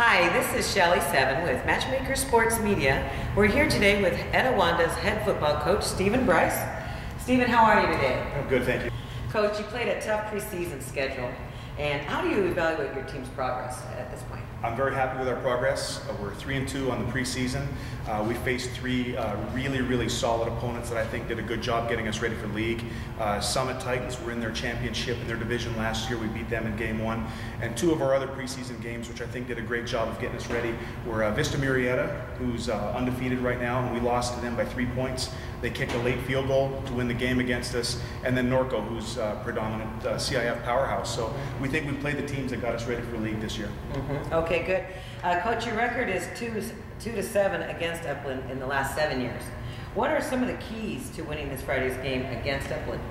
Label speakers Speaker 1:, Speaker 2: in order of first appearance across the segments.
Speaker 1: Hi, this is Shelly7 with Matchmakers Sports Media. We're here today with Etiwanda's head football coach, Stephen Bryce. Stephen, how are you today?
Speaker 2: I'm good, thank you.
Speaker 1: Coach, you played a tough preseason schedule, and how do you evaluate your team's progress at this point?
Speaker 2: I'm very happy with our progress. We're 3-2 on the preseason. We faced three really solid opponents that I think did a good job getting us ready for league. Summit Titans were in their championship in their division last year. We beat them in game 1. And 2 of our other preseason games, which I think did a great job of getting us ready, were Vista Murrieta, who's undefeated right now, and we lost to them by 3 points. They kicked a late field goal to win the game against us, and then Norco, who's a predominant CIF powerhouse. So we think we played the teams that got us ready for league this year.
Speaker 1: Okay, good. Coach, your record is 2-7 against Upland in the last 7 years. What are some of the keys to winning this Friday's game against Upland?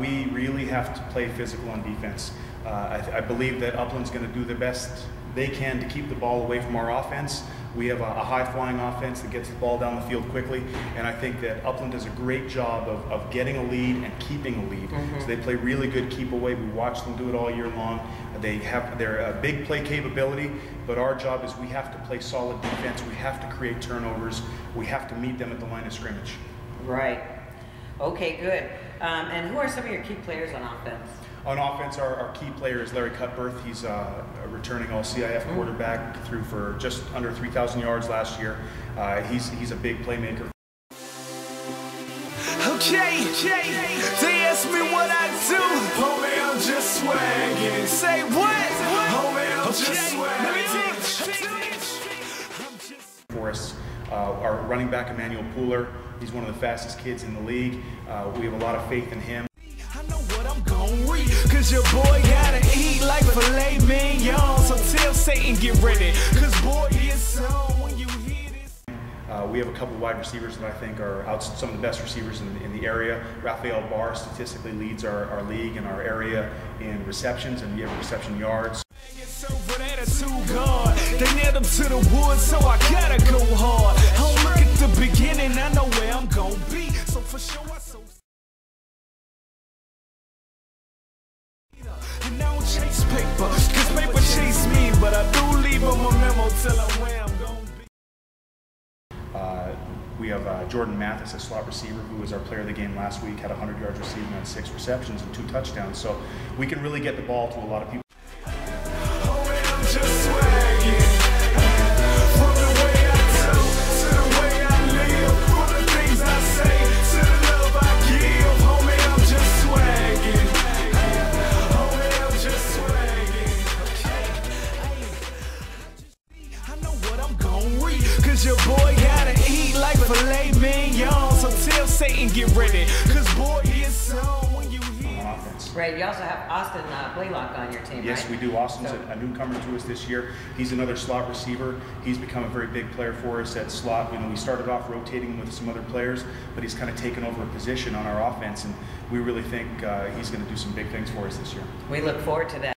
Speaker 2: We really have to play physical on defense. I believe that Upland's going to do the best they can to keep the ball away from our offense. We have a high-flying offense that gets the ball down the field quickly, and I think that Upland does a great job of getting a lead and keeping a lead. So they play really good keep away. We watch them do it all year long. They have their big play capability, but our job is we have to play solid defense. We have to create turnovers. We have to meet them at the line of scrimmage.
Speaker 1: Right. Okay, good. And who are some of your key players on offense?
Speaker 2: On offense, our key player is Larry Cutbert. He's a returning All-CIF quarterback, threw for just under 3,000 yards last year. He's a big playmaker.
Speaker 3: Okay, they ask me what I do. Homie, I'm just swagging. Say what? Homie, I'm just swagging.
Speaker 2: For us, our running back, Emmanuel Pooler, he's one of the fastest kids in the league. We have a lot of faith in him.
Speaker 3: I know what I'm gon' read, cause your boy gotta eat like filet mignon. So tell Satan get ready, cause boy it's on when you hear this.
Speaker 2: We have a couple wide receivers that I think are some of the best receivers in the area. Rapheal Barr statistically leads our league in our area in receptions, and we have reception yards.
Speaker 3: They nailed him to the woods, so I gotta go hard. I don't look at the beginning, I know where I'm gonna be. So for sure I so. And I don't chase paper, cause paper chase me, but I do leave them a memo till I'm where I'm gonna be.
Speaker 2: We have Jordan Mathis, a slot receiver, who was our player of the game last week, had 100 yards receiving on 6 receptions and 2 touchdowns. So we can really get the ball to a lot of people.
Speaker 3: Just swagging. From the way I do to the way I live, from the things I say to the love I give. Homie, I'm just swagging. Homie, I'm just swagging. Okay. I know what I'm gon' read, cause your boy gotta eat like filet mignon. So tell Satan get ready, cause boy it's on when you hear.
Speaker 1: Right, you also have Austin Blaylock on your team,
Speaker 2: Yes,
Speaker 1: right?
Speaker 2: we do. Austin's a newcomer to us this year. He's another slot receiver. He's become a very big player for us at slot. You know, we started off rotating him with some other players, but he's kind of taken over a position on our offense, and we really think he's going to do some big things for us this year.
Speaker 1: We look forward to that.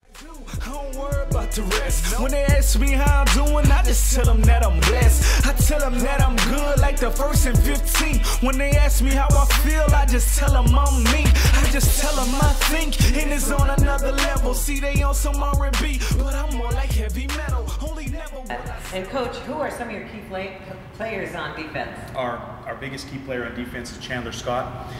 Speaker 3: I don't worry about the rest. When they ask me how I'm doing, I just tell them that I'm blessed. I tell them that I'm good like the 1st and 15th. When they ask me how I feel, I just tell them I'm me. I just tell them I think, and it's on another level. See, they on some R&B, but I'm more like heavy metal. Only never.
Speaker 1: And Coach, who are some of your key players on defense?
Speaker 2: Our biggest key player on defense is Chandler Scott.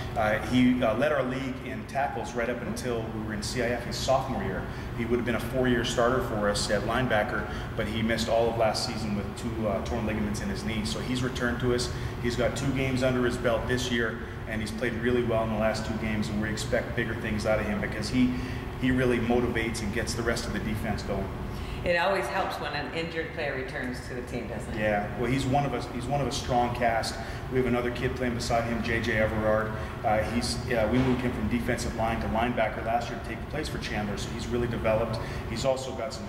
Speaker 2: He led our league in tackles right up until we were in CIF his sophomore year. He would have been a 4-year starter for us at linebacker, but he missed all of last season with 2 torn ligaments in his knee. So he's returned to us. He's got 2 games under his belt this year, and he's played really well in the last 2 games, and we expect bigger things out of him because he really motivates and gets the rest of the defense going.
Speaker 1: It always helps when an injured player returns to the team, doesn't it?
Speaker 2: Yeah, well, he's one of a strong cast. We have another kid playing beside him, JJ Everard. We moved him from defensive line to linebacker last year to take the place for Chandler, so he's really developed. He's also got some,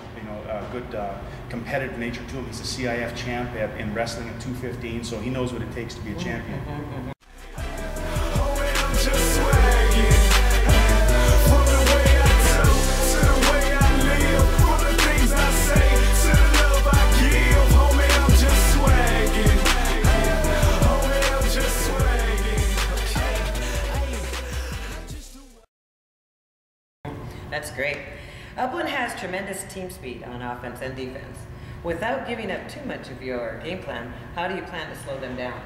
Speaker 2: good competitive nature to him. He's a CIF champ in wrestling at 215, so he knows what it takes to be a champion.
Speaker 1: That's great. Upland has tremendous team speed on offense and defense. Without giving up too much of your game plan, how do you plan to slow them down?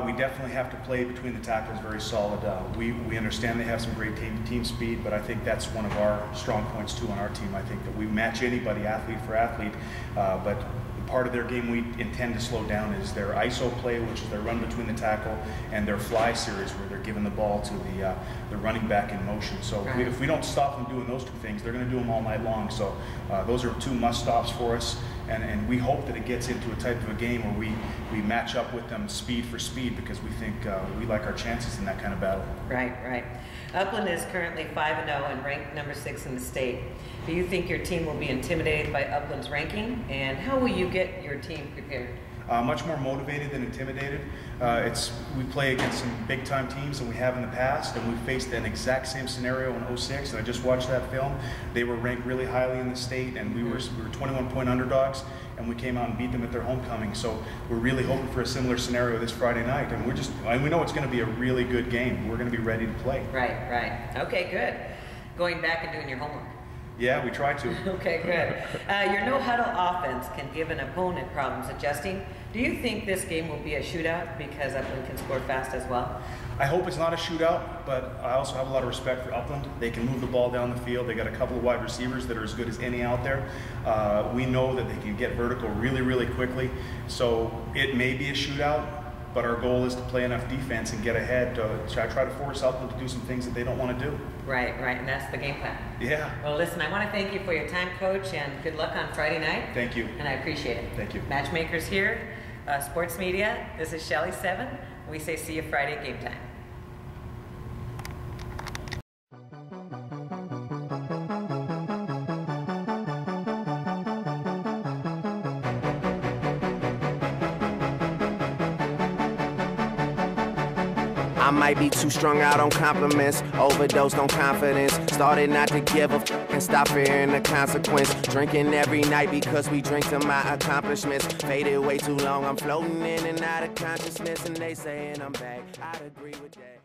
Speaker 2: We definitely have to play between the tackles very solid. We understand they have some great team speed, but I think that's one of our strong points too on our team. I think that we match anybody athlete for athlete, but part of their game we intend to slow down is their ISO play, which is their run between the tackle, and their fly series where they're giving the ball to the running back in motion. So if we don't stop them doing those two things, they're going to do them all night long. So those are two must-stops for us, and we hope that it gets into a type of a game where we match up with them speed for speed, because we think we like our chances in that kind of battle.
Speaker 1: Right. Upland is currently 5-0 and ranked number 6 in the state. Do you think your team will be intimidated by Upland's ranking, and how will you get your team prepared?
Speaker 2: Much more motivated than intimidated. We play against some big-time teams than we have in the past, and we faced an exact same scenario in 06, and I just watched that film. They were ranked really highly in the state, and we were 21-point underdogs, and we came out and beat them at their homecoming. So we're really hoping for a similar scenario this Friday night, and we know it's going to be a really good game. We're going to be ready to play.
Speaker 1: Right. Okay, good. Going back and doing your homework.
Speaker 2: Yeah, we try to.
Speaker 1: Okay, good. Your no-huddle offense can give an opponent problems adjusting. Do you think this game will be a shootout because Upland can score fast as well?
Speaker 2: I hope it's not a shootout, but I also have a lot of respect for Upland. They can move the ball down the field. They got a couple of wide receivers that are as good as any out there. We know that they can get vertical really, really quickly. So it may be a shootout, but our goal is to play enough defense and get ahead to try to force Upland to do some things that they don't want to do.
Speaker 1: Right, and that's the game plan.
Speaker 2: Yeah.
Speaker 1: Well, listen, I want to thank you for your time, Coach, and good luck on Friday night.
Speaker 2: Thank you.
Speaker 1: And I appreciate it.
Speaker 2: Thank you.
Speaker 1: Matchmakers here, Sports Media. This is Shelly7. We say see you Friday at game time.
Speaker 4: I might be too strung out on compliments, overdosed on confidence, started not to give a f and stop fearing the consequence. Drinking every night because we drink to my accomplishments. Faded way too long, I'm floating in and out of consciousness, and they saying I'm back. I'd agree with that.